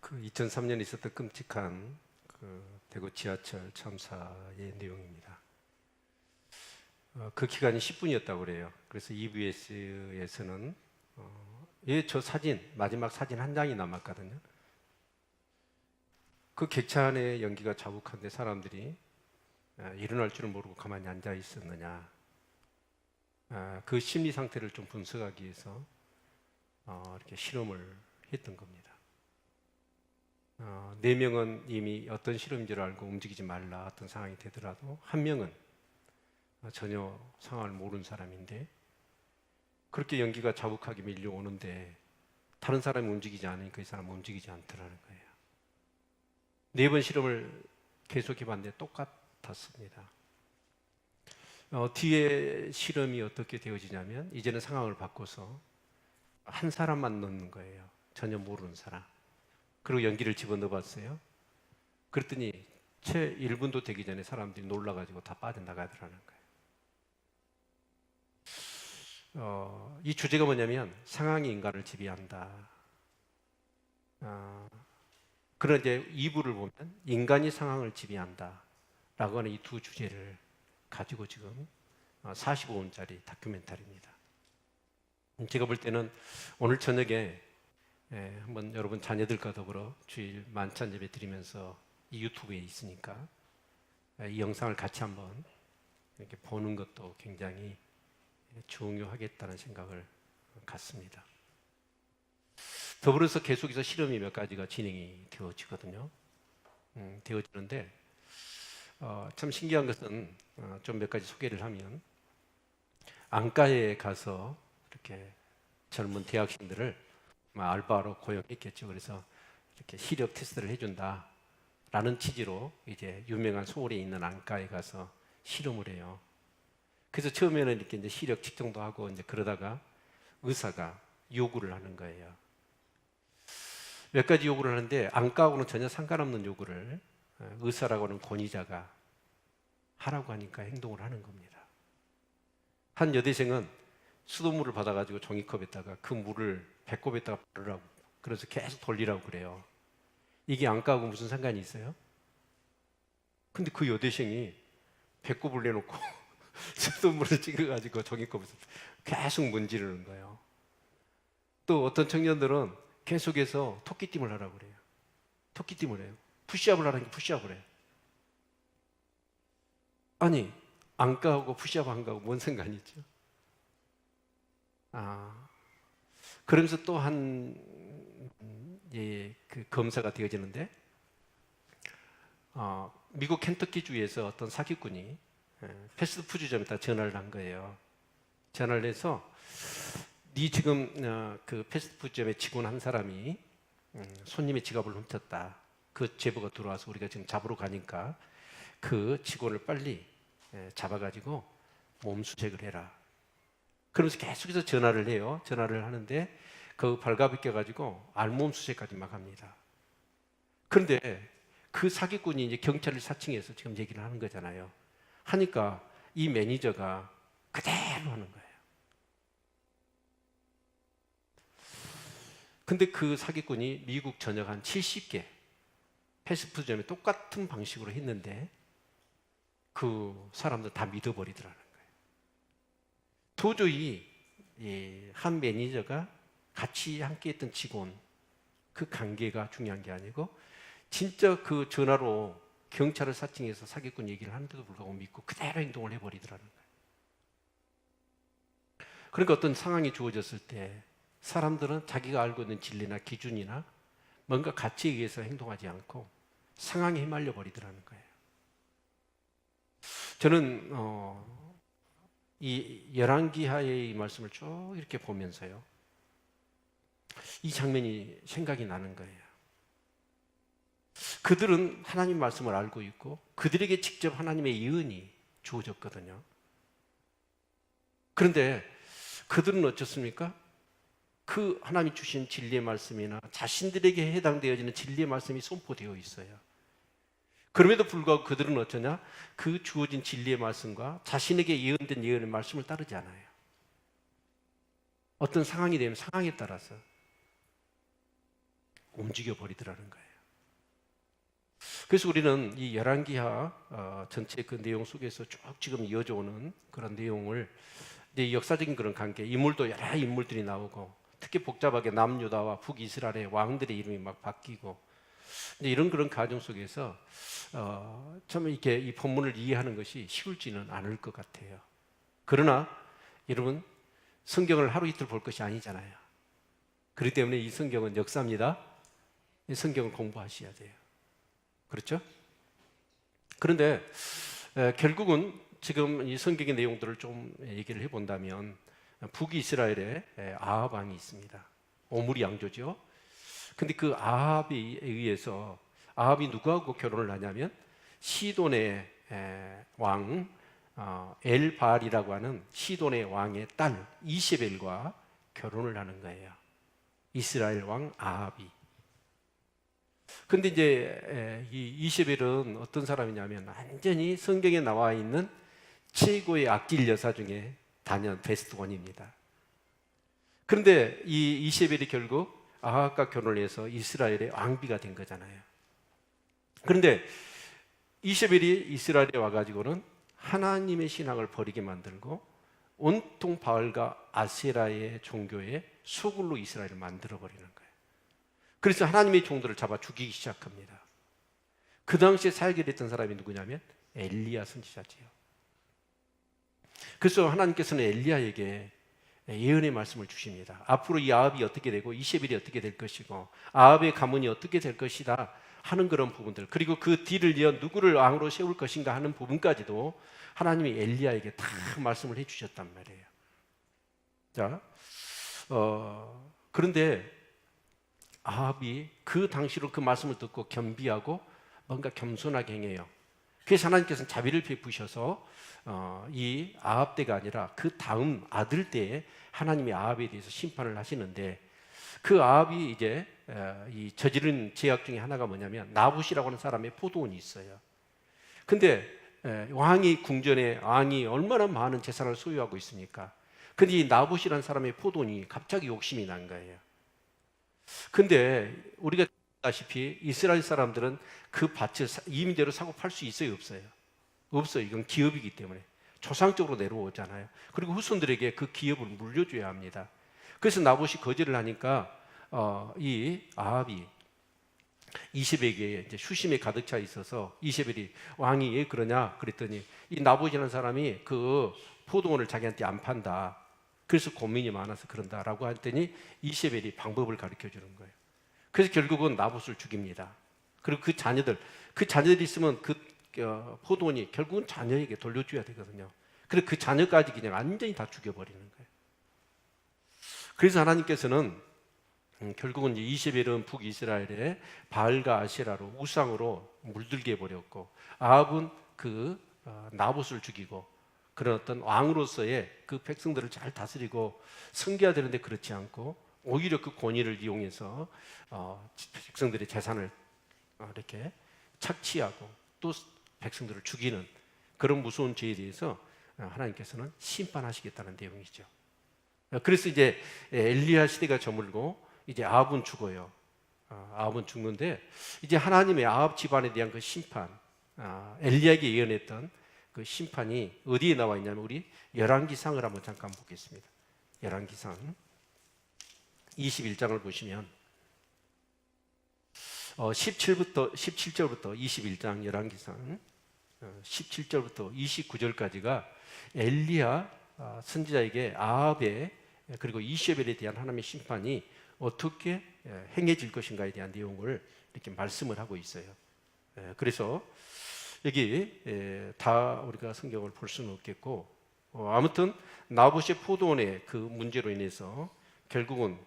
그 2003년에 있었던 끔찍한 그 대구 지하철 참사의 내용입니다. 그 기간이 10분이었다고 그래요. 그래서 EBS에서는 저 사진, 마지막 사진 한 장이 남았거든요. 그 객차 안에 연기가 자욱한데 사람들이 일어날 줄은 모르고 가만히 앉아 있었느냐, 그 심리 상태를 좀 분석하기 위해서 이렇게 실험을 했던 겁니다. 4명은 이미 어떤 실험인 줄 알고 움직이지 말라 어떤 상황이 되더라도 한 명은 전혀 상황을 모르는 사람인데 그렇게 연기가 자욱하게 밀려오는데 다른 사람이 움직이지 않으니까 이 사람은 움직이지 않더라는 거예요. 4번 실험을 계속해봤는데 똑같았습니다. 뒤에 실험이 어떻게 되어지냐면 이제는 상황을 바꿔서 한 사람만 넣는 거예요. 전혀 모르는 사람. 그리고 연기를 집어넣어 봤어요. 그랬더니 채 1분도 되기 전에 사람들이 놀라가지고 다 빠져나가더라는 거예요. 이 주제가 뭐냐면 상황이 인간을 지배한다. 그런 이제 2부를 보면 인간이 상황을 지배한다 라고 하는 이 두 주제를 가지고 지금 45분짜리 다큐멘터리입니다. 제가 볼 때는 오늘 저녁에 한번 여러분 자녀들과 더불어 주일 만찬 예배 드리면서 이 유튜브에 있으니까 이 영상을 같이 한번 이렇게 보는 것도 굉장히 중요하겠다는 생각을 갖습니다. 더불어서 계속해서 실험이 몇 가지가 진행이 되어지거든요. 되어지는데 참 신기한 것은 좀 몇 가지 소개를 하면 안과에 가서 이렇게 젊은 대학생들을 알바로 고용했겠죠. 그래서 이렇게 시력 테스트를 해준다라는 취지로 이제 유명한 서울에 있는 안과에 가서 실험을 해요. 그래서 처음에는 이렇게 이제 시력 측정도 하고 이제 그러다가 의사가 요구를 하는 거예요. 몇 가지 요구를 하는데 안과하고는 전혀 상관없는 요구를 의사라고 하는 권위자가 하라고 하니까 행동을 하는 겁니다. 한 여대생은 수돗물을 받아가지고 종이컵에다가 그 물을 배꼽에다가 바르라고, 그래서 계속 돌리라고 그래요. 이게 안과하고 무슨 상관이 있어요? 근데 그 여대생이 배꼽을 내놓고 수돗물을 찍어가지고 종이컵에서 계속 문지르는 거예요. 또 어떤 청년들은 계속해서 토끼띠을 하라고 그래요. 토끼띠을 해요. 푸시업을 하라니까 푸시업을 해요. 아니, 안과하고 푸시업 한 거하고 뭔 상관이 있죠? 그러면서 또 그 검사가 되어지는데 미국 켄터키주에서 어떤 사기꾼이 패스트푸드점에다 전화를 한 거예요. 전화를 해서 네 지금 그 패스트푸드점에 직원 한 사람이 손님의 지갑을 훔쳤다. 그 제보가 들어와서 우리가 지금 잡으러 가니까 그 직원을 빨리 잡아가지고 몸수색을 해라. 그러면서 계속해서 전화를 해요. 전화를 하는데 그 발갑이 껴가지고 알몸 수색까지 막 합니다. 그런데 그 사기꾼이 이제 경찰을 사칭해서 지금 얘기를 하는 거잖아요. 하니까 이 매니저가 그대로 하는 거예요. 근데 그 사기꾼이 미국 전역 한 70개 패스트푸드점에 똑같은 방식으로 했는데 그 사람들 다 믿어버리더라는 거예요. 도저히 한 매니저가 같이 함께 했던 직원 그 관계가 중요한 게 아니고 진짜 그 전화로 경찰을 사칭해서 사기꾼 얘기를 하는데도 불구하고 믿고 그대로 행동을 해버리더라는 거예요. 그러니까 어떤 상황이 주어졌을 때 사람들은 자기가 알고 있는 진리나 기준이나 뭔가 가치에 의해서 행동하지 않고 상황에 휘말려 버리더라는 거예요. 저는 이 열왕기하의 이 말씀을 쭉 이렇게 보면서요, 이 장면이 생각이 나는 거예요. 그들은 하나님 말씀을 알고 있고 그들에게 직접 하나님의 예언이 주어졌거든요. 그런데 그들은 어쩌습니까? 그 하나님이 주신 진리의 말씀이나 자신들에게 해당되어지는 진리의 말씀이 선포되어 있어요. 그럼에도 불구하고 그들은 어쩌냐? 그 주어진 진리의 말씀과 자신에게 예언된 예언의 말씀을 따르지 않아요. 어떤 상황이 되면 상황에 따라서 움직여 버리더라는 거예요. 그래서 우리는 이 열왕기하 전체 그 내용 속에서 쭉 지금 이어져 오는 그런 내용을 이제 역사적인 그런 관계, 인물도 여러 인물들이 나오고 특히 복잡하게 남유다와 북이스라엘의 왕들의 이름이 막 바뀌고 이제 이런 그런 과정 속에서 참 이렇게 이 본문을 이해하는 것이 쉬울지는 않을 것 같아요. 그러나 여러분, 성경을 하루 이틀 볼 것이 아니잖아요. 그렇기 때문에 이 성경은 역사입니다. 이 성경을 공부하셔야 돼요. 그렇죠? 그런데 결국은 지금 이 성경의 내용들을 좀 얘기를 해본다면 북이스라엘에 아합 왕이 있습니다. 오므리 왕조죠. 근데 그 아합에 의해서 아합이 누구하고 결혼을 하냐면 시돈의 왕 엘바알이라고 하는 시돈의 왕의 딸 이세벨과 결혼을 하는 거예요. 이스라엘 왕 아합이. 근데 이제 이 이세벨은 어떤 사람이냐면 완전히 성경에 나와 있는 최고의 악질 여사 중에 단연 베스트 원입니다. 그런데 이 이세벨이 결국 아합과 결혼을 해서 이스라엘의 왕비가 된 거잖아요. 그런데 이세벨이 이스라엘에 와가지고는 하나님의 신앙을 버리게 만들고 온통 바알과 아세라의 종교의 소굴로 이스라엘을 만들어버리는 거예요. 그래서 하나님의 종들을 잡아 죽이기 시작합니다. 그 당시에 살게 됐던 사람이 누구냐면 엘리야 선지자지요. 그래서 하나님께서는 엘리야에게 예언의 말씀을 주십니다. 앞으로 이 아합이 어떻게 되고 이세벨이 어떻게 될 것이고 아합의 가문이 어떻게 될 것이다 하는 그런 부분들, 그리고 그 뒤를 이어 누구를 왕으로 세울 것인가 하는 부분까지도 하나님이 엘리야에게 다 말씀을 해주셨단 말이에요. 자, 그런데 아합이 그 당시로 그 말씀을 듣고 겸비하고 뭔가 겸손하게 행해요. 그래서 하나님께서는 자비를 베푸셔서 이 아합 때가 아니라 그 다음 아들 때에 하나님이 아합에 대해서 심판을 하시는데, 그 아합이 이제 이 저지른 죄악 중에 하나가 뭐냐면 나봇이라고 하는 사람의 포도원이 있어요. 근데 왕이 궁전에 왕이 얼마나 많은 재산을 소유하고 있습니까? 근데 이 나봇이라는 사람의 포도원이 갑자기 욕심이 난 거예요. 근데 우리가 아시다시피 이스라엘 사람들은 그 밭을 임대로 사고 팔 수 있어요, 없어요? 없어요. 이건 기업이기 때문에 조상적으로 내려오잖아요. 그리고 후손들에게 그 기업을 물려줘야 합니다. 그래서 나봇이 거절을 하니까 이 아합이 이세벨에게 이제 수심에 가득 차 있어서 이세벨이 왕이 왜 그러냐 그랬더니 이 나봇이라는 사람이 그 포도원을 자기한테 안 판다. 그래서 고민이 많아서 그런다라고 했더니 이세벨이 방법을 가르쳐 주는 거예요. 그래서 결국은 나봇을 죽입니다. 그리고 그 자녀들이 있으면 그 포도원이 결국은 자녀에게 돌려줘야 되거든요. 그래서 그 자녀까지 그냥 완전히 다 죽여버리는 거예요. 그래서 하나님께서는 결국은 이세벨은 북이스라엘에 바알과 아세라로 우상으로 물들게 해버렸고, 아합은 그 나봇을 죽이고 그런 어떤 왕으로서의 그 백성들을 잘 다스리고 섬겨야 되는데 그렇지 않고 오히려 그 권위를 이용해서 백성들의 재산을 이렇게 착취하고 또 백성들을 죽이는 그런 무서운 죄에 대해서 하나님께서는 심판하시겠다는 내용이죠. 그래서 이제 엘리야 시대가 저물고 이제 아합은 죽어요. 아합은 죽는데 이제 하나님의 아합 집안에 대한 그 심판, 엘리야에게 예언했던 그 심판이 어디에 나와 있냐면 우리 열왕기상을 한번 잠깐 보겠습니다. 열왕기상 21장을 보시면 17절부터 21장 열왕기상 17절부터 29절까지가 엘리야 선지자에게 아합의 그리고 이세벨에 대한 하나님의 심판이 어떻게 행해질 것인가에 대한 내용을 이렇게 말씀을 하고 있어요. 그래서 여기 다 우리가 성경을 볼 수는 없겠고 아무튼 나봇의 포도원의 그 문제로 인해서 결국은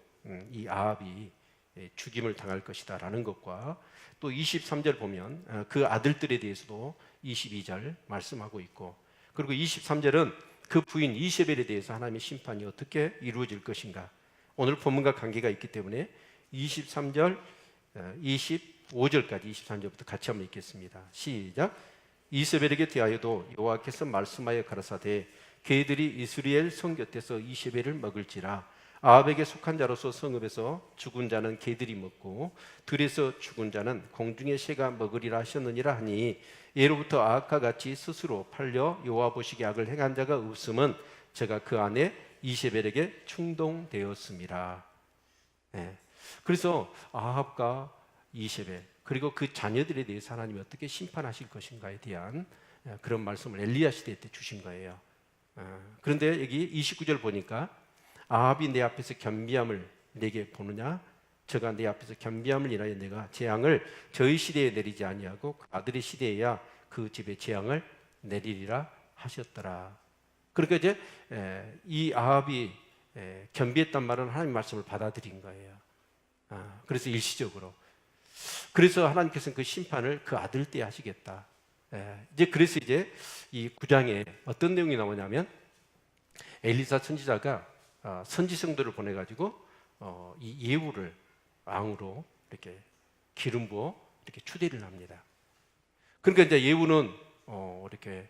이 아합이 죽임을 당할 것이다 라는 것과 또 23절 보면 그 아들들에 대해서도 22절 말씀하고 있고, 그리고 23절은 그 부인 이세벨에 대해서 하나님의 심판이 어떻게 이루어질 것인가, 오늘 본문과 관계가 있기 때문에 23절 25절까지 23절부터 같이 한번 읽겠습니다. 시작. 이세벨에게 대하여도 여호와께서 말씀하여 가라사대 그들이 이스라엘 성 곁에서 이세벨을 먹을지라 아합에게 속한 자로서 성읍에서 죽은 자는 개들이 먹고 들에서 죽은 자는 공중의 새가 먹으리라 하셨느니라 하니, 예로부터 아합과 같이 스스로 팔려 여호와 보시기에 악을 행한 자가 없음은 제가 그 안에 이세벨에게 충동되었습니다. 네. 그래서 아합과 이세벨 그리고 그 자녀들에 대해서 하나님이 어떻게 심판하실 것인가에 대한 그런 말씀을 엘리야 시대 때 주신 거예요. 그런데 여기 29절 보니까 아합이 내 앞에서 겸비함을 내게 보느냐, 저가 내 앞에서 겸비함을 인하여 내가 재앙을 저희 시대에 내리지 아니하고 그 아들의 시대에야 그 집에 재앙을 내리리라 하셨더라. 그러니까 이제 이 아합이 겸비했단 말은 하나님 말씀을 받아들인 거예요. 그래서 일시적으로. 그래서 하나님께서는 그 심판을 그 아들 때 하시겠다. 이제 그래서 이제 이 9장에 어떤 내용이 나오냐면, 엘리사 선지자가 선지성도를 보내가지고 이 예후를 왕으로 이렇게 기름 부어 이렇게 추대를 합니다. 그러니까 이제 예후는 이렇게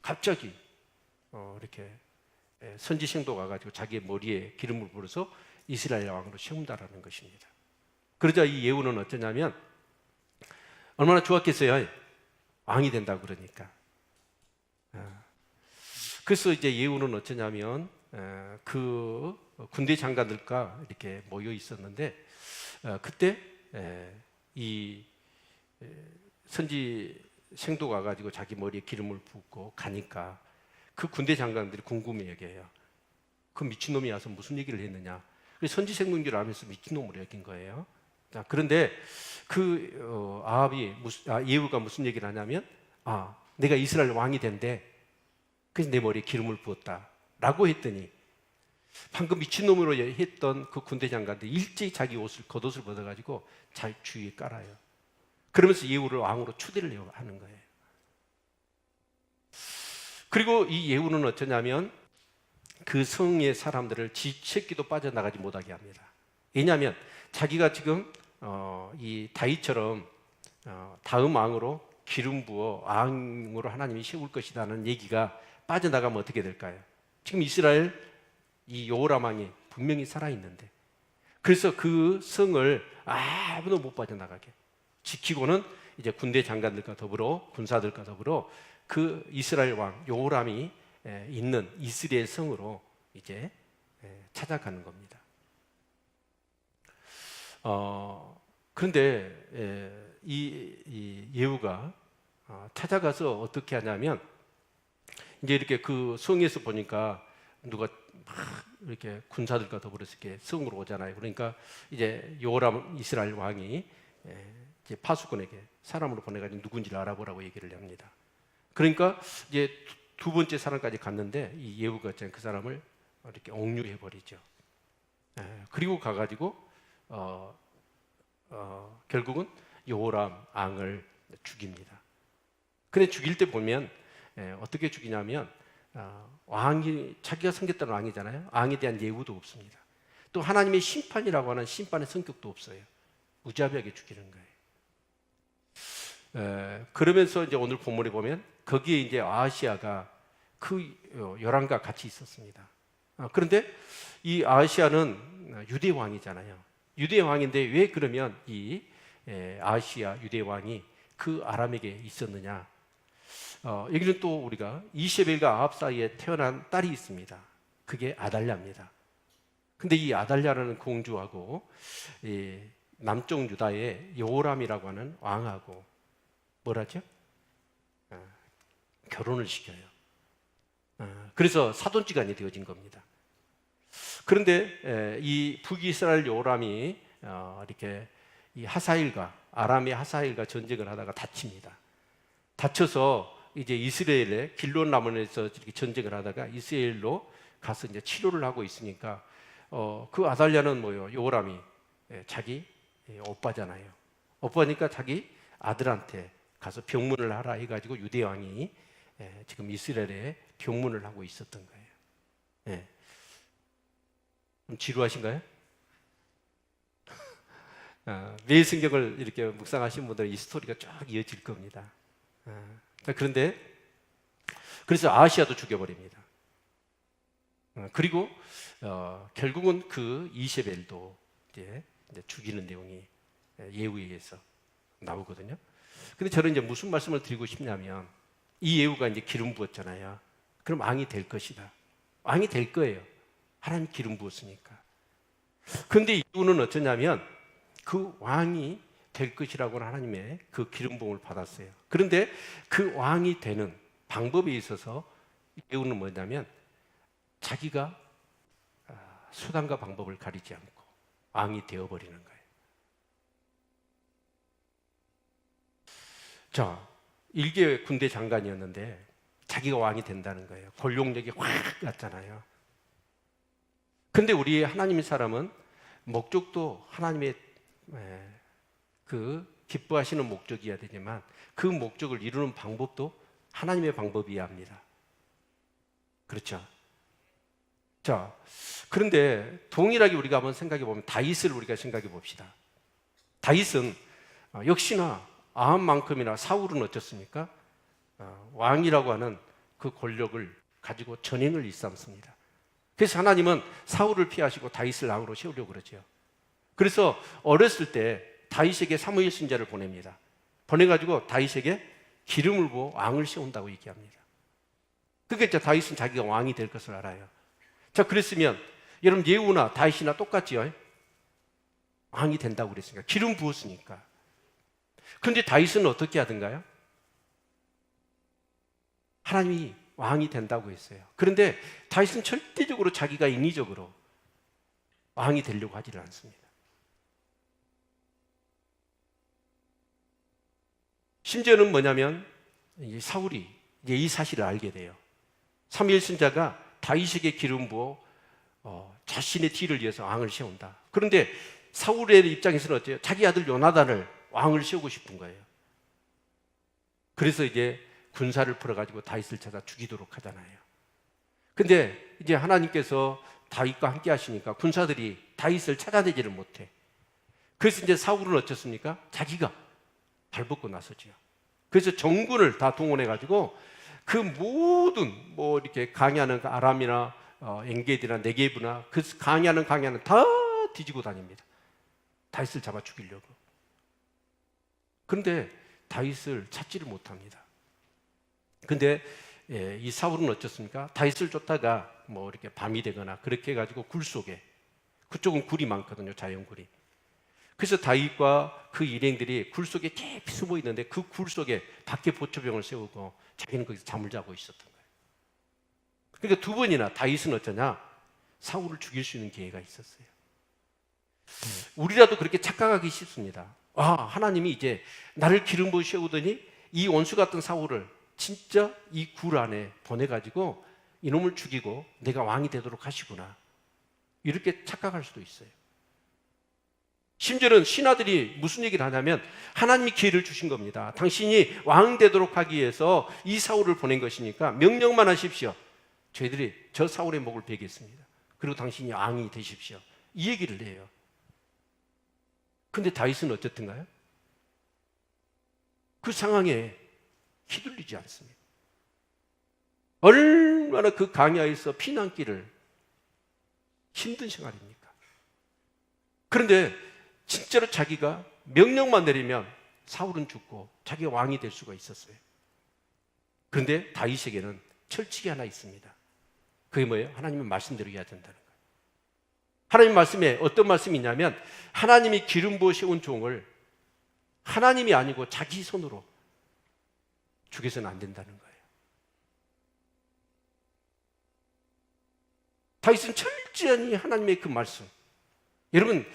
갑자기 이렇게 선지성도가 가지고 자기의 머리에 기름을 부어서 이스라엘 왕으로 세운다라는 것입니다. 그러자 이 예후는 어쩌냐면, 얼마나 좋았겠어요. 왕이 된다고 그러니까. 그래서 이제 예후는 어쩌냐면 그 군대 장관들과 이렇게 모여 있었는데, 그때 이 선지 생도가 와가지고 자기 머리에 기름을 붓고 가니까 그 군대 장관들이 궁금해 여겨요. 그 미친놈이 와서 무슨 얘기를 했느냐. 그래서 선지 생도인 줄 알면서 미친놈으로 여긴 거예요. 자, 그런데 그 예후가 무슨 얘기를 하냐면, 내가 이스라엘 왕이 된대. 그래서 내 머리에 기름을 부었다 라고 했더니, 방금 미친놈으로 했던 그 군대 장관들이 일제히 자기 겉옷을 벗어가지고 잘 주위에 깔아요. 그러면서 예후를 왕으로 추대를 하는 거예요. 그리고 이 예후는 어쩌냐면 그 성의 사람들을 지 새끼도 빠져나가지 못하게 합니다. 왜냐하면 자기가 지금 이 다윗처럼 다음 왕으로 기름 부어 왕으로 하나님이 세울 것이라는 얘기가 빠져나가면 어떻게 될까요? 지금 이스라엘 이 여호람 왕이 분명히 살아있는데, 그래서 그 성을 아무도 못 빠져나가게 지키고는 이제 군대 장관들과 더불어 군사들과 더불어 그 이스라엘 왕 여호람이 있는 이스라엘 성으로 이제 찾아가는 겁니다. 그런데 이 예후가 찾아가서 어떻게 하냐면, 이제 이렇게 그 성에서 보니까 누가 막 이렇게 군사들과 더불어서 이렇게 성으로 오잖아요. 그러니까 이제 여호람 이스라엘 왕이 이제 파수꾼에게 사람으로 보내가지고 누군지를 알아보라고 얘기를 합니다. 그러니까 이제 두 번째 사람까지 갔는데 이 예후가 그 사람을 이렇게 억류해 버리죠. 그리고 가가지고 결국은 여호람 왕을 죽입니다. 근데 죽일 때 보면 어떻게 죽이냐면, 왕이 자기가 섬겼던 왕이잖아요. 왕에 대한 예우도 없습니다. 또 하나님의 심판이라고 하는 심판의 성격도 없어요. 무자비하게 죽이는 거예요. 그러면서 이제 오늘 본문에 보면 거기에 이제 아하시아가 그 열왕과 같이 있었습니다. 그런데 이 아하시아는 유대 왕이잖아요. 유대 왕인데 왜 그러면 이 아하시아 유대 왕이 그 아람에게 있었느냐? 여기는 또 우리가 이세벨과 아합 사이에 태어난 딸이 있습니다. 그게 아달랴입니다. 근데 이 아달랴라는 공주하고 남쪽 유다의 여호람이라고 하는 왕하고 뭐라죠? 결혼을 시켜요. 그래서 사돈지간이 되어진 겁니다. 그런데 이 북이스라엘 여호람이 이렇게 이 아람의 하사일과 전쟁을 하다가 다칩니다. 다쳐서 이제 이스라엘의 길론 라몬에서 이렇게 전쟁을 하다가 이스라엘로 가서 이제 치료를 하고 있으니까 그 아달랴는 뭐요? 여호람이 자기 오빠잖아요. 오빠니까 자기 아들한테 가서 병문을 하라 해가지고 유대 왕이 지금 이스라엘에 병문을 하고 있었던 거예요. 좀 지루하신가요? 매일 성경을 이렇게 묵상하신 분들은 이 스토리가 쫙 이어질 겁니다. 그런데 그래서 아하시아도 죽여버립니다. 그리고 결국은 그 이세벨도 이제 죽이는 내용이 예후에 의해서 나오거든요. 근데 저는 이제 무슨 말씀을 드리고 싶냐면, 이 예후가 이제 기름 부었잖아요. 그럼 왕이 될 것이다. 왕이 될 거예요. 하나님 기름 부었으니까. 그런데 예후는 어쩌냐면 그 왕이 될 것이라고 하나님의 그 기름 부음을 받았어요. 그런데 그 왕이 되는 방법에 있어서 예후는 뭐냐면 자기가 수단과 방법을 가리지 않고 왕이 되어버리는 거예요. 자, 일개 군대 장관이었는데 자기가 왕이 된다는 거예요. 권력력이 확 갔잖아요. 근데 우리 하나님의 사람은 목적도 하나님의 그 기뻐하시는 목적이어야 되지만 그 목적을 이루는 방법도 하나님의 방법이어야 합니다. 그렇죠? 자, 그런데 동일하게 우리가 한번 생각해 보면 다윗을 우리가 생각해 봅시다. 다윗은 역시나 아합만큼이나 사울은 어떻습니까? 왕이라고 하는 그 권력을 가지고 전횡을 일삼습니다. 그래서 하나님은 사울을 피하시고 다윗을 왕으로 세우려고 그러죠. 그래서 어렸을 때 다윗에게 사무엘 선지자를 보냅니다. 보내가지고 다윗에게 기름을 부어 왕을 세운다고 얘기합니다. 그러니까 다윗은 자기가 왕이 될 것을 알아요. 자, 그랬으면 여러분 예후나 다윗이나 똑같지요? 왕이 된다고 그랬으니까, 기름 부었으니까. 그런데 다윗은 어떻게 하던가요? 하나님이 왕이 된다고 했어요. 그런데 다윗은 절대적으로 자기가 인위적으로 왕이 되려고 하지를 않습니다. 심지어는 뭐냐면 사울이 이제 이 사실을 알게 돼요. 사무엘 선지자가 다윗에게 기름 부어 자신의 뒤를 위해서 왕을 세운다. 그런데 사울의 입장에서는 어때요? 자기 아들 요나단을 왕을 세우고 싶은 거예요. 그래서 이제 군사를 풀어가지고 다윗을 찾아 죽이도록 하잖아요. 근데 이제 하나님께서 다윗과 함께 하시니까 군사들이 다윗을 찾아내지를 못해. 그래서 이제 사울은 어쩌습니까? 자기가 발벗고 나서지요. 그래서 정군을 다 동원해가지고 그 모든 뭐 이렇게 강의하는 아람이나 엔게디나 네게브나 그 강의하는 다 뒤지고 다닙니다. 다윗을 잡아 죽이려고. 그런데 다윗을 찾지를 못합니다. 근데 이 사울은 어쩌습니까? 다윗을 쫓다가 뭐 이렇게 밤이 되거나 그렇게 해가지고 굴 속에, 그쪽은 굴이 많거든요, 자연굴이. 그래서 다윗과 그 일행들이 굴 속에 깊이 숨어 있는데 그 굴 속에 밖에 보초병을 세우고 자기는 거기서 잠을 자고 있었던 거예요. 그러니까 두 번이나 다윗은 어쩌냐? 사울을 죽일 수 있는 기회가 있었어요. 우리라도 그렇게 착각하기 쉽습니다. 하나님이 이제 나를 기름 부어 세우더니 이 원수 같은 사울을 진짜 이 굴 안에 보내가지고 이놈을 죽이고 내가 왕이 되도록 하시구나, 이렇게 착각할 수도 있어요. 심지어는 신하들이 무슨 얘기를 하냐면 하나님이 기회를 주신 겁니다. 당신이 왕 되도록 하기 위해서 이 사울을 보낸 것이니까 명령만 하십시오. 저희들이 저 사울의 목을 베겠습니다. 그리고 당신이 왕이 되십시오, 이 얘기를 해요. 근데 다윗은 어쨌든가요? 그 상황에 휘둘리지 않습니다. 얼마나 그 강야에서 피난길을 힘든 생활입니까? 그런데 진짜로 자기가 명령만 내리면 사울은 죽고 자기가 왕이 될 수가 있었어요. 그런데 다윗에게는 철칙이 하나 있습니다. 그게 뭐예요? 하나님의 말씀대로 해야 된다는 거예요. 하나님 말씀에 어떤 말씀이 있냐면 하나님이 기름 부어 세운 종을 하나님이 아니고 자기 손으로 죽여서는 안 된다는 거예요. 다윗은 철저히 하나님의 그 말씀. 여러분,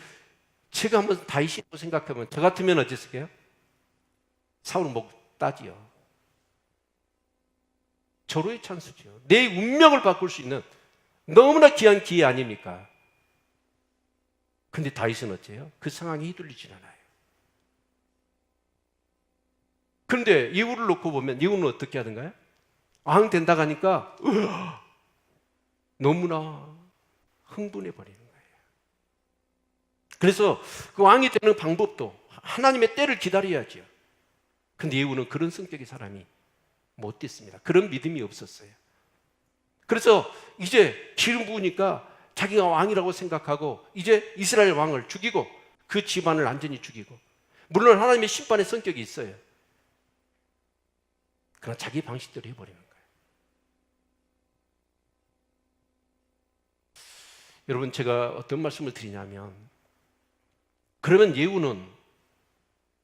제가 한번 다윗이라고 생각하면 저 같으면 어땠을까요? 사울은 목 따지요. 절호의 찬스죠. 내 운명을 바꿀 수 있는 너무나 귀한 기회 아닙니까? 근데 다윗은 어째요? 그 상황에 휘둘리진 않아요. 그런데 이유를 놓고 보면 이유는 어떻게 하던가요? 왕 된다고 하니까 너무나 흥분해 버리는 거예요. 그래서 그 왕이 되는 방법도 하나님의 때를 기다려야죠. 근데 예후는 그런 성격의 사람이 못 됐습니다. 그런 믿음이 없었어요. 그래서 이제 기름 부으니까 자기가 왕이라고 생각하고 이제 이스라엘 왕을 죽이고 그 집안을 완전히 죽이고, 물론 하나님의 심판의 성격이 있어요. 그러나 자기 방식대로 해버리는 거예요. 여러분, 제가 어떤 말씀을 드리냐면, 그러면 예후는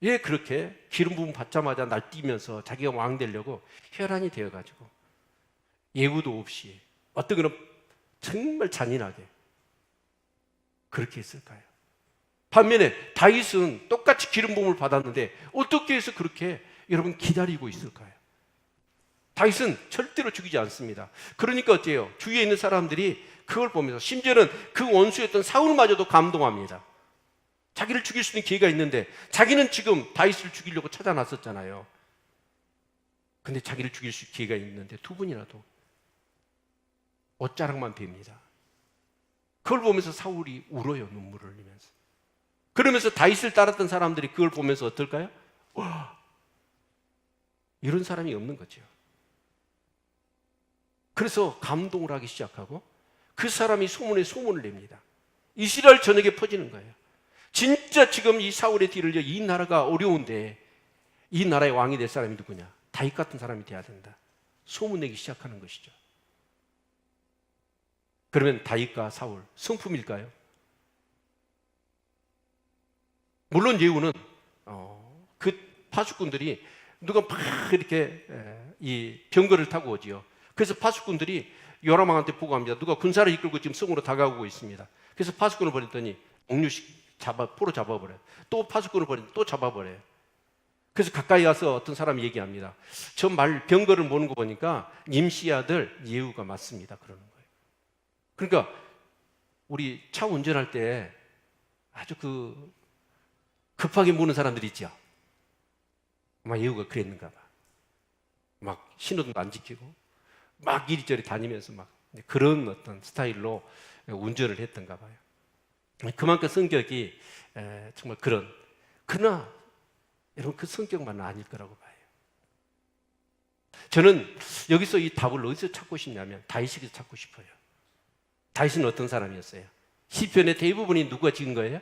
왜 그렇게 기름 부음 받자마자 날뛰면서 자기가 왕 되려고 혈안이 되어가지고 예후도 없이 어떤 그런 정말 잔인하게 그렇게 했을까요? 반면에 다윗은 똑같이 기름 부음을 받았는데 어떻게 해서 그렇게 여러분 기다리고 있을까요? 다윗은 절대로 죽이지 않습니다. 그러니까 어때요? 주위에 있는 사람들이 그걸 보면서, 심지어는 그 원수였던 사울마저도 감동합니다. 자기를 죽일 수 있는 기회가 있는데, 자기는 지금 다윗을 죽이려고 찾아 나섰잖아요. 근데 자기를 죽일 수 있는 기회가 있는데 두 분이라도 옷자락만 뵙니다. 그걸 보면서 사울이 울어요, 눈물을 흘리면서. 그러면서 다윗을 따랐던 사람들이 그걸 보면서 어떨까요? 와, 이런 사람이 없는 거죠. 그래서 감동을 하기 시작하고 그 사람이 소문에 소문을 냅니다. 이스라엘 전역에 퍼지는 거예요. 진짜 지금 이 사울의 뒤를 이어 이 나라가 어려운데 이 나라의 왕이 될 사람이 누구냐? 다윗 같은 사람이 돼야 된다. 소문내기 시작하는 것이죠. 그러면 다윗과 사울 성품일까요? 물론 예후는 그 파수꾼들이 누가 막 이렇게 이 병거를 타고 오지요. 그래서 파수꾼들이 요람왕한테 보고합니다. 누가 군사를 이끌고 지금 성으로 다가오고 있습니다. 그래서 파수꾼을 보냈더니 옥류식 포로 잡아버려요. 또 파수꾼을 보냈더니 또 잡아버려요. 그래서 가까이 가서 어떤 사람이 얘기합니다. 저 병거를 모는 거 보니까 님시 아들 예후가 맞습니다. 그러는 거예요. 그러니까 우리 차 운전할 때 아주 급하게 모는 사람들이 있죠. 아마 예후가 그랬는가 봐. 막 신호등도 안 지키고 막 이리저리 다니면서 막 그런 어떤 스타일로 운전을 했던가 봐요. 그만큼 성격이 정말 그러나 여러분, 그 성격만은 아닐 거라고 봐요. 저는 여기서 이 답을 어디서 찾고 싶냐면 다윗에게서 찾고 싶어요. 다윗은 어떤 사람이었어요? 시편의 대부분이 누가 지은 거예요?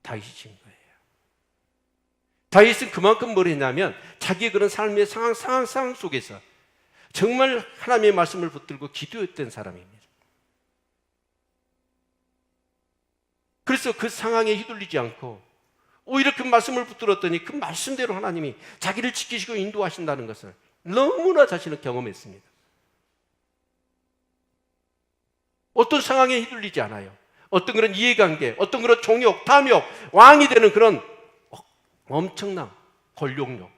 다윗이 지은 거예요. 다윗은 그만큼 뭘 했냐면 자기의 그런 삶의 상황 속에서 정말 하나님의 말씀을 붙들고 기도했던 사람입니다. 그래서 그 상황에 휘둘리지 않고 오히려 그 말씀을 붙들었더니 그 말씀대로 하나님이 자기를 지키시고 인도하신다는 것을 너무나 자신은 경험했습니다. 어떤 상황에 휘둘리지 않아요. 어떤 그런 이해관계, 어떤 그런 종욕, 탐욕, 왕이 되는 그런 엄청난 권력욕,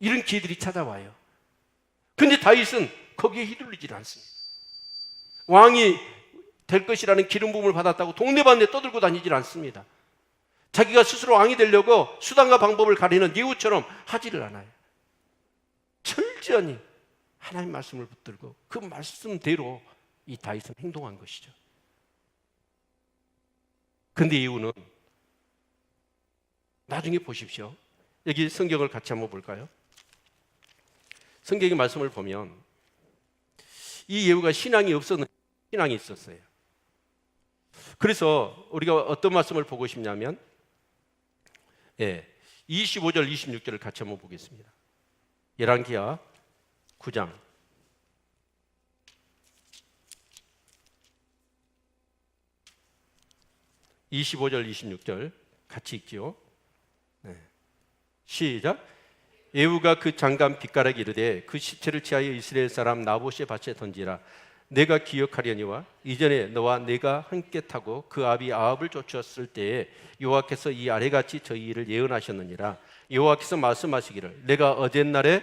이런 기회들이 찾아와요. 근데 다윗은 거기에 휘둘리지 않습니다. 왕이 될 것이라는 기름 부음을 받았다고 동네방네 떠들고 다니질 않습니다. 자기가 스스로 왕이 되려고 수단과 방법을 가리는 예후처럼 하지를 않아요. 철저히 하나님 말씀을 붙들고 그 말씀대로 이 다윗은 행동한 것이죠. 근데 예후는 나중에 보십시오. 여기 성경을 같이 한번 볼까요? 성경의 말씀을 보면 이 예후가 신앙이 없었는데 신앙이 있었어요. 그래서 우리가 어떤 말씀을 보고 싶냐면 25절 26절을 같이 한번 보겠습니다. 열왕기하 9장 25절 26절 같이 읽지요. 시작. 예후가 그 장관 빗가락에 이르되 그 시체를 취하여 이스라엘 사람 나봇의 밭에 던지라. 내가 기억하려니와 이전에 너와 내가 함께 타고 그 아비 아합을 쫓았을 때에 여호와께서 이 아래같이 저희 일을 예언하셨느니라. 여호와께서 말씀하시기를 내가 어젯날에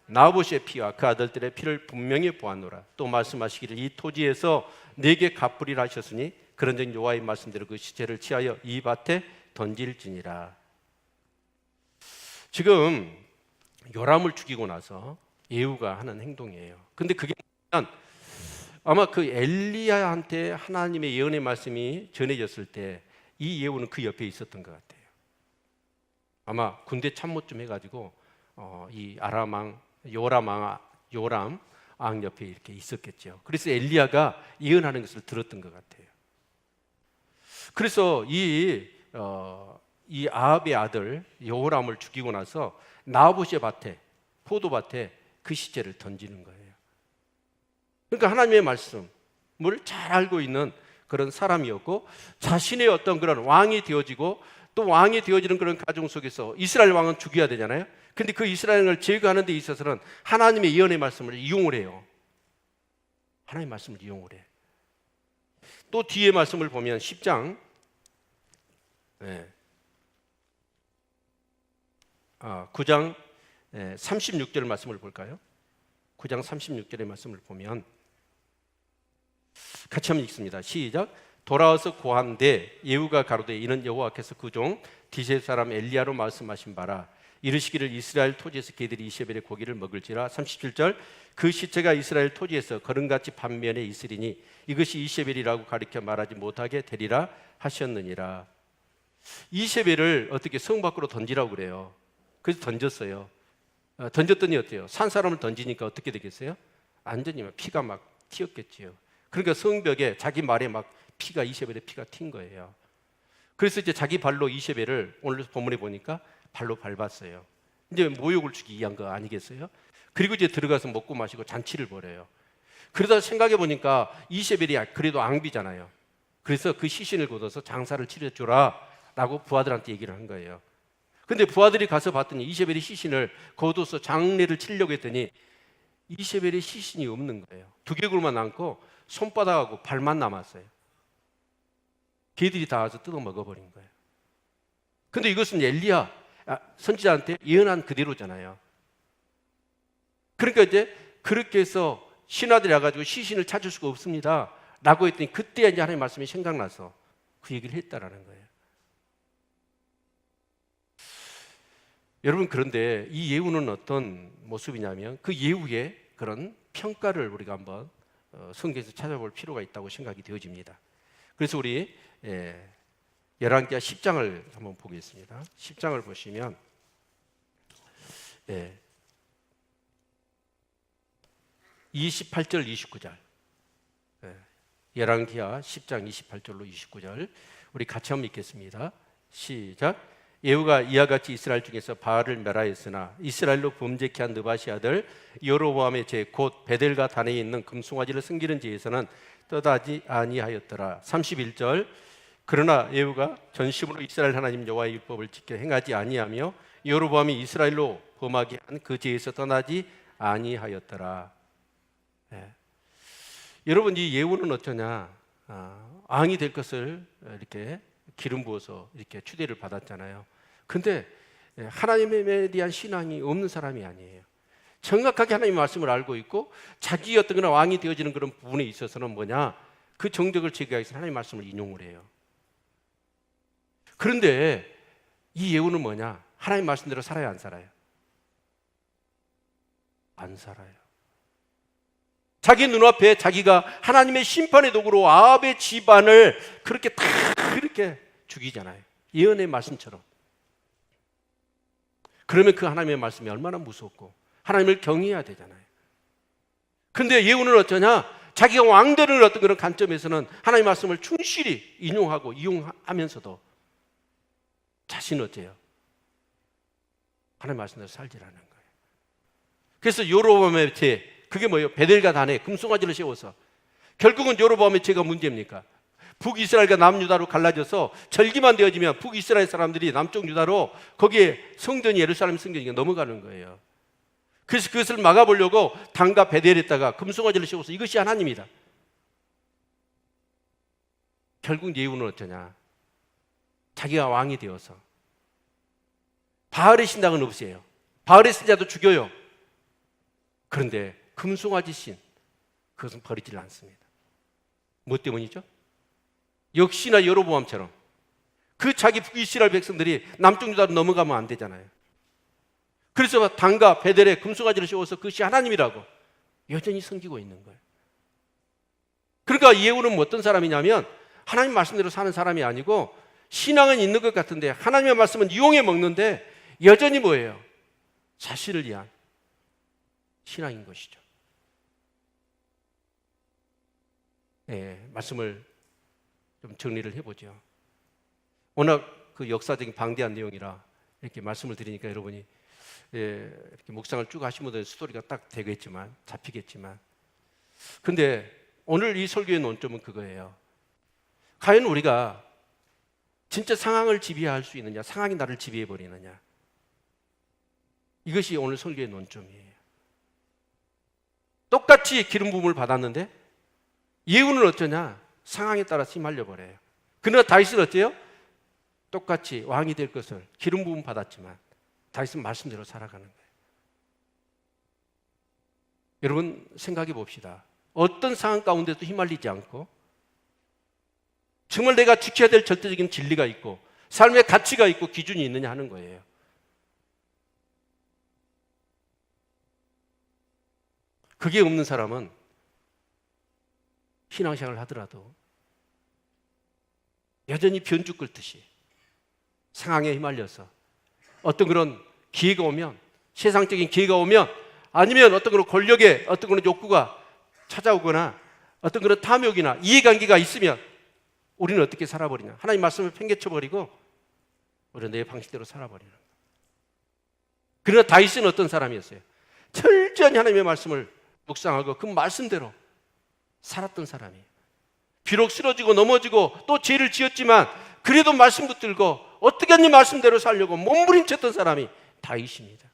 나봇의 피와 그 아들들의 피를 분명히 보았노라. 또 말씀하시기를 이 토지에서 내게 갚으리라 하셨으니 그런즉 여호와의 말씀대로 그 시체를 취하여 이 밭에 던질지니라. 지금 요람을 죽이고 나서 예후가 하는 행동이에요. 근데 그게 아마 그 엘리야한테 하나님의 예언의 말씀이 전해졌을 때 이 예후는 그 옆에 있었던 것 같아요. 아마 군대 참모 좀 해가지고 이 아람 왕 요람 왕 옆에 이렇게 있었겠죠. 그래서 엘리야가 예언하는 것을 들었던 것 같아요. 그래서 이 아합의 아들 여호람을 죽이고 나서 나봇의 밭에, 포도밭에 그 시체를 던지는 거예요. 그러니까 하나님의 말씀을 잘 알고 있는 그런 사람이었고, 자신의 어떤 그런 왕이 되어지고 또 왕이 되어지는 그런 가정 속에서 이스라엘 왕은 죽여야 되잖아요. 근데 그 이스라엘을 제거하는 데 있어서는 하나님의 예언의 말씀을 이용을 해요. 하나님의 말씀을 이용을 해. 또 뒤에 말씀을 보면 10장 9장 36절 말씀을 볼까요? 9장 36절의 말씀을 보면 같이 한번 읽습니다. 시작. 돌아와서 고한데 예후가 가로되 이는 여호와께서 그 종 디셋 사람 엘리야로 말씀하신 바라. 이르시기를 이스라엘 토지에서 개들이 이세벨의 고기를 먹을지라. 37절. 그 시체가 이스라엘 토지에서 거름같이 반면에 있으리니 이것이 이세벨이라고 가리켜 말하지 못하게 되리라 하셨느니라. 이세벨을 어떻게 성 밖으로 던지라고 그래요. 그래서 던졌어요. 던졌더니 어때요? 산 사람을 던지니까 어떻게 되겠어요? 완전히 피가 막 튀었겠지요. 그러니까 성벽에 자기 말에 막 피가, 이세벨의 피가 튄 거예요. 그래서 이제 자기 발로 이세벨을 오늘 본문에 보니까 발로 밟았어요. 이제 모욕을 주기 위한 거 아니겠어요? 그리고 이제 들어가서 먹고 마시고 잔치를 벌여요. 그러다 생각해 보니까 이세벨이 그래도 앙비잖아요. 그래서 그 시신을 걷어서 장사를 치러주라 라고 부하들한테 얘기를 한 거예요. 근데 부하들이 가서 봤더니 이세벨이 시신을 걷어서 장례를 치려고 했더니 이세벨의 시신이 없는 거예요. 두개골만 남고 손바닥하고 발만 남았어요. 개들이 다 와서 뜯어 먹어버린 거예요. 근데 이것은 엘리야 선지자한테 예언한 그대로잖아요. 그러니까 이제 그렇게 해서 신하들이 와가지고 시신을 찾을 수가 없습니다 라고 했더니 그때 이제 하나님의 말씀이 생각나서 그 얘기를 했다라는 거예요. 여러분, 그런데 이 예후는 어떤 모습이냐면 그 예후의 그런 평가를 우리가 한번 성경에서 찾아볼 필요가 있다고 생각이 되어집니다. 그래서 우리 열왕기하 10장을 한번 보겠습니다. 10장을 보시면 28절 29절 열왕기하 10장 28절로 29절 우리 같이 한번 읽겠습니다. 시작. 예후가 이와 같이 이스라엘 중에서 바알을 멸하였으나 이스라엘로 범죄케 한 느바시 아들 여로보암의 제 곧 베델과 단에 있는 금송아지를 섬기는 지에서는 떠나지 아니하였더라. 31절. 그러나 예후가 전심으로 이스라엘 하나님 여호와의 율법을 지켜 행하지 아니하며 여로보암이 이스라엘로 범하게 한 그 지에서 떠나지 아니하였더라. 여러분, 이 예후는 어쩌냐? 왕이 될 것을 이렇게 기름 부어서 이렇게 추대를 받았잖아요. 근데 하나님에 대한 신앙이 없는 사람이 아니에요. 정확하게 하나님의 말씀을 알고 있고 자기 어떤 그런 왕이 되어지는 그런 부분에 있어서는 뭐냐? 그 정적을 제거하기 위해서 하나님의 말씀을 인용을 해요. 그런데 이 예후는 뭐냐? 하나님 말씀대로 살아야 안 살아요? 안 살아요. 자기 눈앞에 자기가 하나님의 심판의 도구로 아합의 집안을 그렇게 다 그렇게 죽이잖아요. 예언의 말씀처럼. 그러면 그 하나님의 말씀이 얼마나 무섭고 하나님을 경외해야 되잖아요. 그런데 예후는 어쩌냐? 자기가 왕되는 어떤 그런 관점에서는 하나님의 말씀을 충실히 인용하고 이용하면서도 자신은 어때요? 하나님의 말씀대로 살지라는 거예요. 그래서 여로보암의 죄, 그게 뭐예요? 베델과 단에 금송아지를 세워서 결국은 여로보암의 죄가 문제입니까? 북이스라엘과 남유다로 갈라져서 절기만 되어지면 북이스라엘 사람들이 남쪽 유다로 거기에 성전이 예루살렘 성전이 넘어가는 거예요. 그래서 그것을 막아보려고 단과 베델에다가 금송아지를 세워서 이것이 하나님이다. 결국 예후는 어쩌냐? 자기가 왕이 되어서 바알의 신당은 없애요. 바알의 신자도 죽여요. 그런데 금송아지 신 그것은 버리질 않습니다. 뭐 때문이죠? 역시나 여로보암처럼 그 자기 북이스라엘 백성들이 남쪽 유다로 넘어가면 안 되잖아요. 그래서 단과 베델에 금송아지를 세워서 그것이 하나님이라고 여전히 섬기고 있는 거예요. 그러니까 예후는 어떤 사람이냐면 하나님 말씀대로 사는 사람이 아니고 신앙은 있는 것 같은데 하나님의 말씀은 이용해 먹는데 여전히 뭐예요? 자신을 위한 신앙인 것이죠. 말씀을 좀 정리를 해보죠. 워낙 그 역사적인 방대한 내용이라 이렇게 말씀을 드리니까 여러분이 이렇게 묵상을 쭉 하시면 스토리가 딱 되겠지만, 잡히겠지만, 근데 오늘 이 설교의 논점은 그거예요. 과연 우리가 진짜 상황을 지배할 수 있느냐, 상황이 나를 지배해 버리느냐, 이것이 오늘 설교의 논점이에요. 똑같이 기름 부음을 받았는데 예후는 어쩌냐? 상황에 따라서 휘말려 버려요. 그러나 다윗은 어때요? 똑같이 왕이 될 것을 기름 부음 받았지만 다윗은 말씀대로 살아가는 거예요. 여러분 생각해 봅시다. 어떤 상황 가운데도 휘말리지 않고 정말 내가 지켜야 될 절대적인 진리가 있고 삶의 가치가 있고 기준이 있느냐 하는 거예요. 그게 없는 사람은 신앙생활을 하더라도 여전히 변죽 끓듯이 상황에 휘말려서 어떤 그런 기회가 오면, 세상적인 기회가 오면, 아니면 어떤 그런 권력의 어떤 그런 욕구가 찾아오거나 어떤 그런 탐욕이나 이해관계가 있으면 우리는 어떻게 살아버리냐? 하나님 말씀을 팽개쳐버리고 우리는 내 방식대로 살아버리는 거예요. 그러나 다윗은 어떤 사람이었어요? 철저히 하나님의 말씀을 묵상하고 그 말씀대로 살았던 사람이에요. 비록 쓰러지고 넘어지고 또 죄를 지었지만 그래도 말씀 붙들고 어떻게 하니 말씀대로 살려고 몸부림쳤던 사람이 다윗입니다.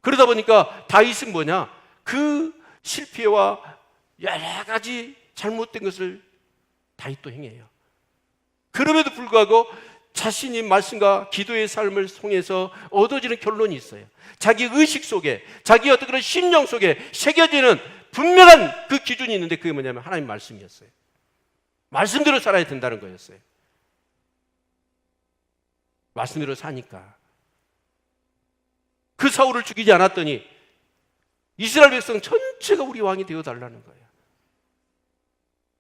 그러다 보니까 다윗은 뭐냐? 그 실패와 여러 가지 잘못된 것을 다윗도 행해요. 그럼에도 불구하고 자신이 말씀과 기도의 삶을 통해서 얻어지는 결론이 있어요. 자기 의식 속에, 자기 어떤 그런 심령 속에 새겨지는 분명한 그 기준이 있는데 그게 뭐냐면 하나님 말씀이었어요. 말씀대로 살아야 된다는 거였어요. 말씀대로 사니까 그 사울을 죽이지 않았더니 이스라엘 백성 전체가 우리 왕이 되어달라는 거예요.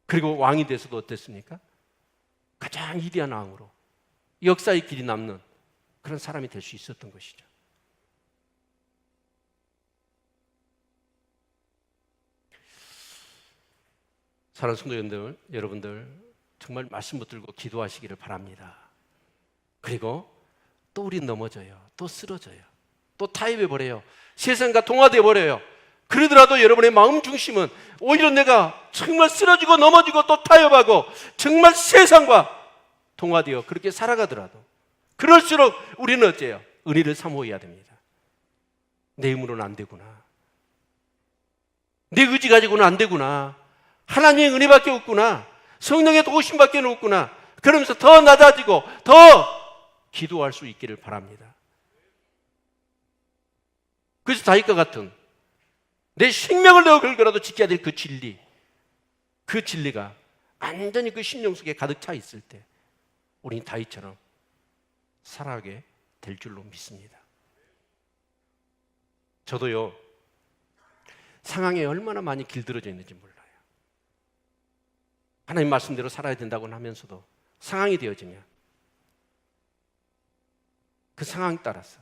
그리고 왕이 돼서도 어땠습니까? 가장 위대한 왕으로 역사의 길이 남는 그런 사람이 될 수 있었던 것이죠. 사랑하는 성도 여러분들 정말 말씀 붙들고 기도하시기를 바랍니다. 그리고 또 우린 넘어져요. 또 쓰러져요. 또 타협해 버려요. 세상과 동화돼 버려요. 그러더라도 여러분의 마음 중심은 오히려 내가 정말 쓰러지고 넘어지고 또 타협하고 정말 세상과 동화되어 그렇게 살아가더라도 그럴수록 우리는 어째요? 은혜를 사모해야 됩니다. 내 힘으로는 안 되구나. 내 의지 가지고는 안 되구나. 하나님의 은혜밖에 없구나. 성령의 도우심밖에 없구나. 그러면서 더 낮아지고 더 기도할 수 있기를 바랍니다. 그래서 다윗과 같은 내 생명을 내어 걸고라도 지켜야 될 그 진리, 그 진리가 완전히 그 심령 속에 가득 차 있을 때 우리는 다윗처럼 살아가게 될 줄로 믿습니다. 저도요, 상황에 얼마나 많이 길들어져 있는지 몰라요. 하나님 말씀대로 살아야 된다고 하면서도 상황이 되어지면 그 상황 따라서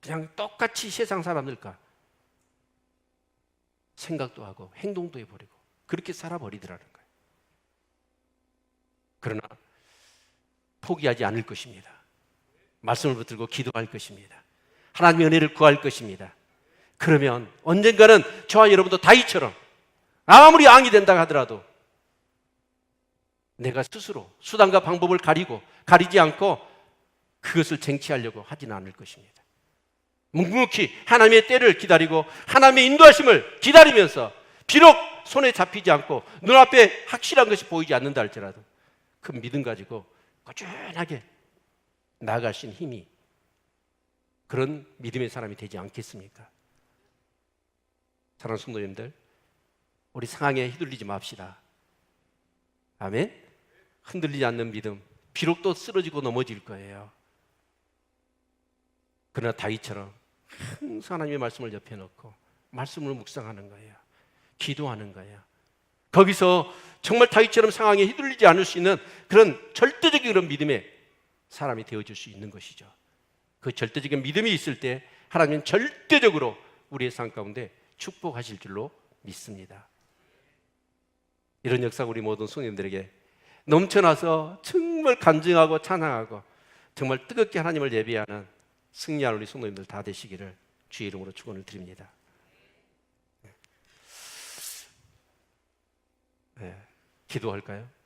그냥 똑같이 세상 사람들과 생각도 하고 행동도 해버리고 그렇게 살아버리더라는 거예요. 그러나 포기하지 않을 것입니다. 말씀을 붙들고 기도할 것입니다. 하나님의 은혜를 구할 것입니다. 그러면 언젠가는 저와 여러분도 다윗처럼 아무리 왕이 된다 하더라도 내가 스스로 수단과 방법을 가리지 않고 그것을 쟁취하려고 하지는 않을 것입니다. 묵묵히 하나님의 때를 기다리고 하나님의 인도하심을 기다리면서 비록 손에 잡히지 않고 눈앞에 확실한 것이 보이지 않는다 할지라도 그 믿음 가지고 꾸준하게 나아가신 힘이 그런 믿음의 사람이 되지 않겠습니까? 사랑하는 성도님들, 우리 상황에 휘둘리지 맙시다. 아멘? 흔들리지 않는 믿음, 비록 또 쓰러지고 넘어질 거예요. 그러나 다윗처럼 항상 하나님의 말씀을 옆에 놓고 말씀을 묵상하는 거예요. 기도하는 거예요. 거기서 정말 다윗처럼 상황에 휘둘리지 않을 수 있는 그런 절대적인 그런 믿음의 사람이 되어줄 수 있는 것이죠. 그 절대적인 믿음이 있을 때 하나님은 절대적으로 우리의 삶 가운데 축복하실 줄로 믿습니다. 이런 역사가 우리 모든 성도님들에게 넘쳐나서 정말 간증하고 찬양하고 정말 뜨겁게 하나님을 예배하는 승리하는 우리 성도님들 다 되시기를 주의 이름으로 축원을 드립니다. 네, 기도할까요?